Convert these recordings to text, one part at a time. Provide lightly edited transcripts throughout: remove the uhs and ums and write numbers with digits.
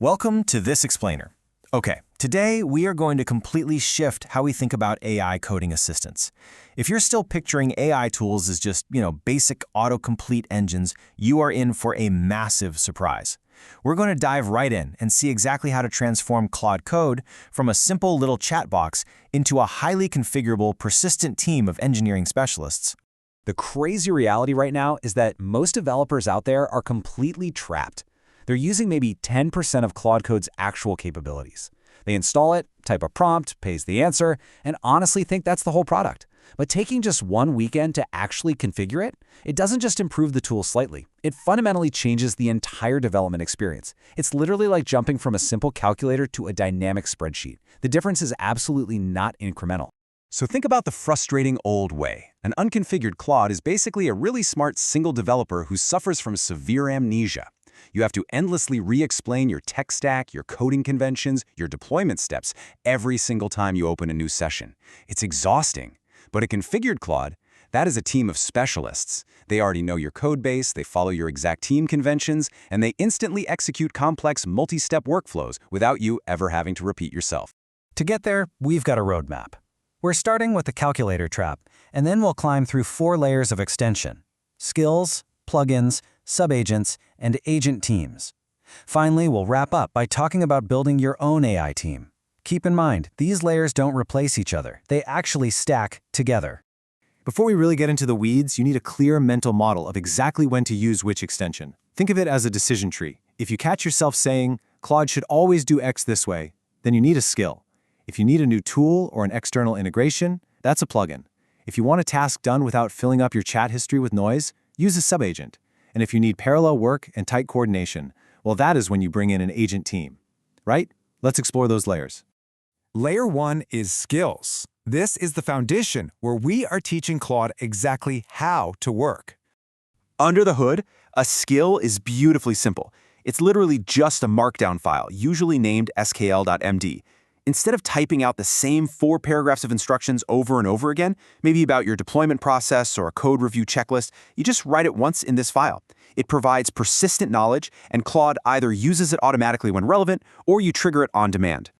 Welcome to This Explainer. Okay, today we are going to completely shift how we think about AI coding assistants. If you're still picturing AI tools as just, basic autocomplete engines, you are in for a massive surprise. We're going to dive right in and see exactly how to transform Claude Code from a simple little chat box into a highly configurable, persistent team of engineering specialists. The crazy reality right now is that most developers out there are completely trapped. They're using maybe 10% of Claude Code's actual capabilities. They install it, type a prompt, paste the answer, and honestly think that's the whole product. But taking just one weekend to actually configure it, it doesn't just improve the tool slightly. It fundamentally changes the entire development experience. It's literally like jumping from a simple calculator to a dynamic spreadsheet. The difference is absolutely not incremental. So think about the frustrating old way. An unconfigured Claude is basically a really smart single developer who suffers from severe amnesia. You have to endlessly re-explain your tech stack, your coding conventions, your deployment steps every single time you open a new session. It's exhausting. But a configured Claude, that is a team of specialists. They already know your code base, they follow your exact team conventions, and they instantly execute complex multi-step workflows without you ever having to repeat yourself. To get there, we've got a roadmap. We're starting with the calculator trap, and then we'll climb through 4 layers of extension: skills, plugins, subagents, and agent teams. Finally, we'll wrap up by talking about building your own AI team. Keep in mind, these layers don't replace each other. They actually stack together. Before we really get into the weeds, you need a clear mental model of exactly when to use which extension. Think of it as a decision tree. If you catch yourself saying, Claude should always do X this way, then you need a skill. If you need a new tool or an external integration, that's a plugin. If you want a task done without filling up your chat history with noise, use a subagent. And if you need parallel work and tight coordination, well, that is when you bring in an agent team. Right? Let's explore those layers. Layer 1 is skills. This is the foundation where we are teaching Claude exactly how to work. Under the hood, a skill is beautifully simple. It's literally just a markdown file, usually named skl.md. Instead of typing out the same 4 paragraphs of instructions over and over again, maybe about your deployment process or a code review checklist, you just write it once in this file. It provides persistent knowledge, and Claude either uses it automatically when relevant, or you trigger it on demand.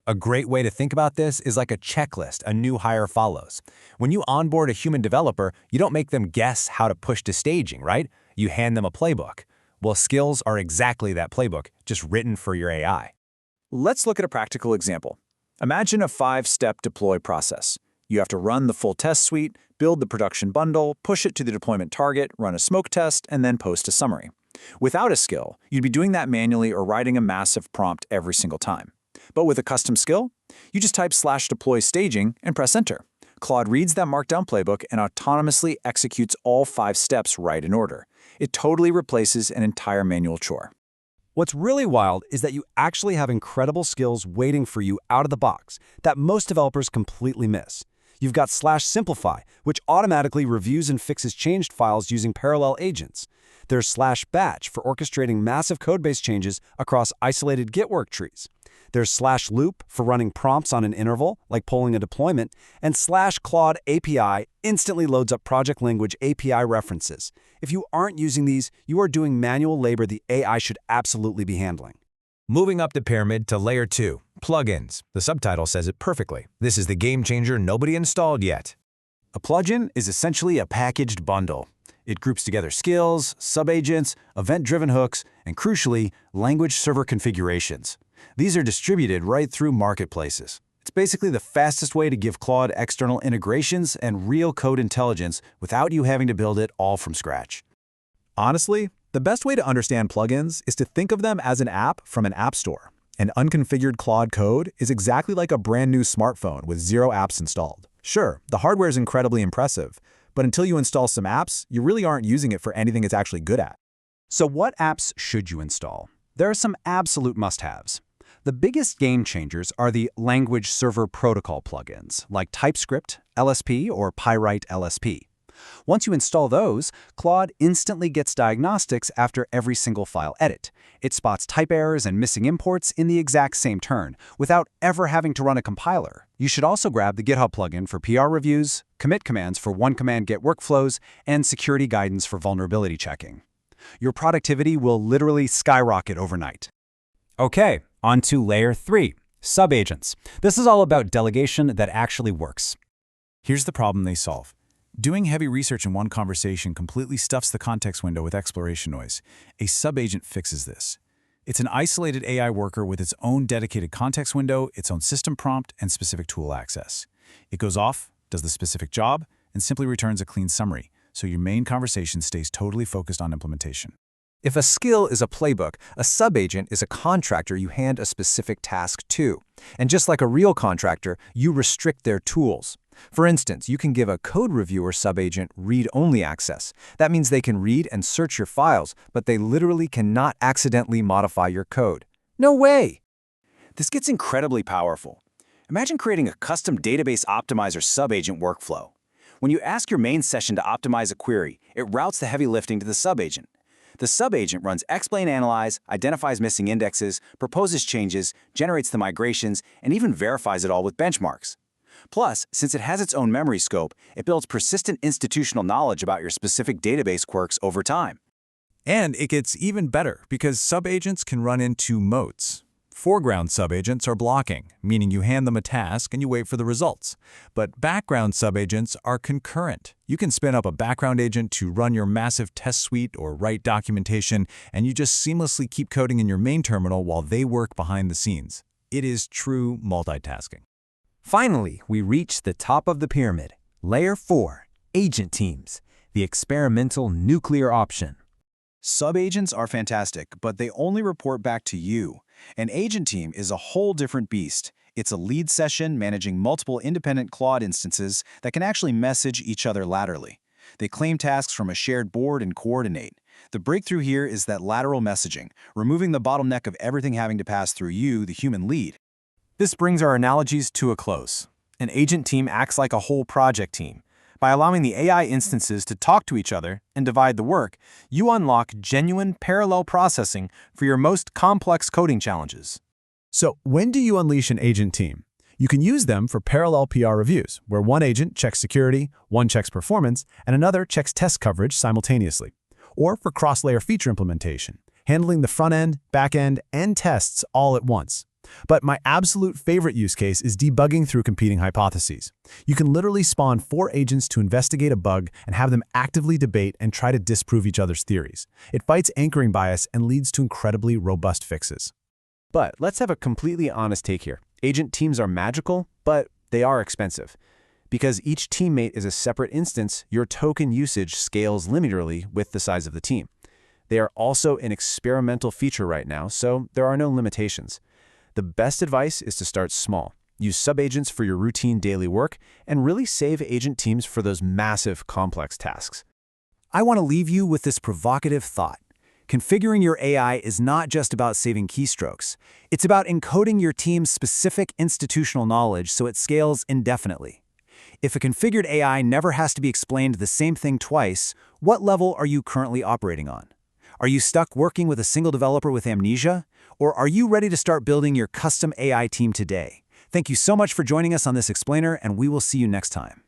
A great way to think about this is like a checklist a new hire follows. When you onboard a human developer, you don't make them guess how to push to staging, right? You hand them a playbook. Well, skills are exactly that playbook, just written for your AI. Let's look at a practical example. Imagine a 5-step deploy process. You have to run the full test suite, build the production bundle, push it to the deployment target, run a smoke test, and then post a summary. Without a skill, you'd be doing that manually or writing a massive prompt every single time. But with a custom skill, you just type /deploy staging and press enter. Claude reads that markdown playbook and autonomously executes all 5 steps right in order. It totally replaces an entire manual chore. What's really wild is that you actually have incredible skills waiting for you out of the box that most developers completely miss. You've got /simplify, which automatically reviews and fixes changed files using parallel agents. There's /batch for orchestrating massive codebase changes across isolated Git work trees. There's /loop for running prompts on an interval, like polling a deployment, and /Claude API instantly loads up project language API references. If you aren't using these, you are doing manual labor the AI should absolutely be handling. Moving up the pyramid to Layer 2, plugins. The subtitle says it perfectly. This is the game changer nobody installed yet. A plugin is essentially a packaged bundle. It groups together skills, subagents, event-driven hooks, and crucially, language server configurations. These are distributed right through marketplaces. It's basically the fastest way to give Claude external integrations and real code intelligence without you having to build it all from scratch. Honestly, the best way to understand plugins is to think of them as an app from an app store. An unconfigured Claude Code is exactly like a brand new smartphone with 0 apps installed. Sure, the hardware is incredibly impressive, but until you install some apps, you really aren't using it for anything it's actually good at. So what apps should you install? There are some absolute must-haves. The biggest game changers are the language server protocol plugins, like TypeScript, LSP, or Pyrite LSP. Once you install those, Claude instantly gets diagnostics after every single file edit. It spots type errors and missing imports in the exact same turn, without ever having to run a compiler. You should also grab the GitHub plugin for PR reviews, commit commands for one-command Git workflows, and security guidance for vulnerability checking. Your productivity will literally skyrocket overnight. Okay, on to layer 3, subagents. This is all about delegation that actually works. Here's the problem they solve. Doing heavy research in one conversation completely stuffs the context window with exploration noise. A subagent fixes this. It's an isolated AI worker with its own dedicated context window, its own system prompt, and specific tool access. It goes off, does the specific job, and simply returns a clean summary, so your main conversation stays totally focused on implementation. If a skill is a playbook, a subagent is a contractor you hand a specific task to. And just like a real contractor, you restrict their tools. For instance, you can give a code reviewer subagent read-only access. That means they can read and search your files, but they literally cannot accidentally modify your code. No way! This gets incredibly powerful. Imagine creating a custom database optimizer subagent workflow. When you ask your main session to optimize a query, it routes the heavy lifting to the subagent. The subagent runs explain analyze, identifies missing indexes, proposes changes, generates the migrations, and even verifies it all with benchmarks. Plus, since it has its own memory scope, it builds persistent institutional knowledge about your specific database quirks over time. And it gets even better because subagents can run in two modes. Foreground subagents are blocking, meaning you hand them a task and you wait for the results. But background subagents are concurrent. You can spin up a background agent to run your massive test suite or write documentation, and you just seamlessly keep coding in your main terminal while they work behind the scenes. It is true multitasking. Finally, we reach the top of the pyramid. Layer 4, agent teams, the experimental nuclear option. Subagents are fantastic, but they only report back to you. An agent team is a whole different beast. It's a lead session managing multiple independent Claude instances that can actually message each other laterally. They claim tasks from a shared board and coordinate. The breakthrough here is that lateral messaging, removing the bottleneck of everything having to pass through you, the human lead. This brings our analogies to a close. An agent team acts like a whole project team. By allowing the AI instances to talk to each other and divide the work, you unlock genuine parallel processing for your most complex coding challenges. So when do you unleash an agent team? You can use them for parallel PR reviews, where one agent checks security, one checks performance, and another checks test coverage simultaneously. Or for cross-layer feature implementation, handling the front end, back end, and tests all at once. But my absolute favorite use case is debugging through competing hypotheses. You can literally spawn 4 agents to investigate a bug and have them actively debate and try to disprove each other's theories. It fights anchoring bias and leads to incredibly robust fixes. But let's have a completely honest take here. Agent teams are magical, but they are expensive. Because each teammate is a separate instance, your token usage scales linearly with the size of the team. They are also an experimental feature right now, so there are no limitations. The best advice is to start small. Use subagents for your routine daily work and really save agent teams for those massive, complex tasks. I want to leave you with this provocative thought. Configuring your AI is not just about saving keystrokes. It's about encoding your team's specific institutional knowledge so it scales indefinitely. If a configured AI never has to be explained the same thing twice, what level are you currently operating on? Are you stuck working with a single developer with amnesia? Or are you ready to start building your custom AI team today? Thank you so much for joining us on this explainer, and we will see you next time.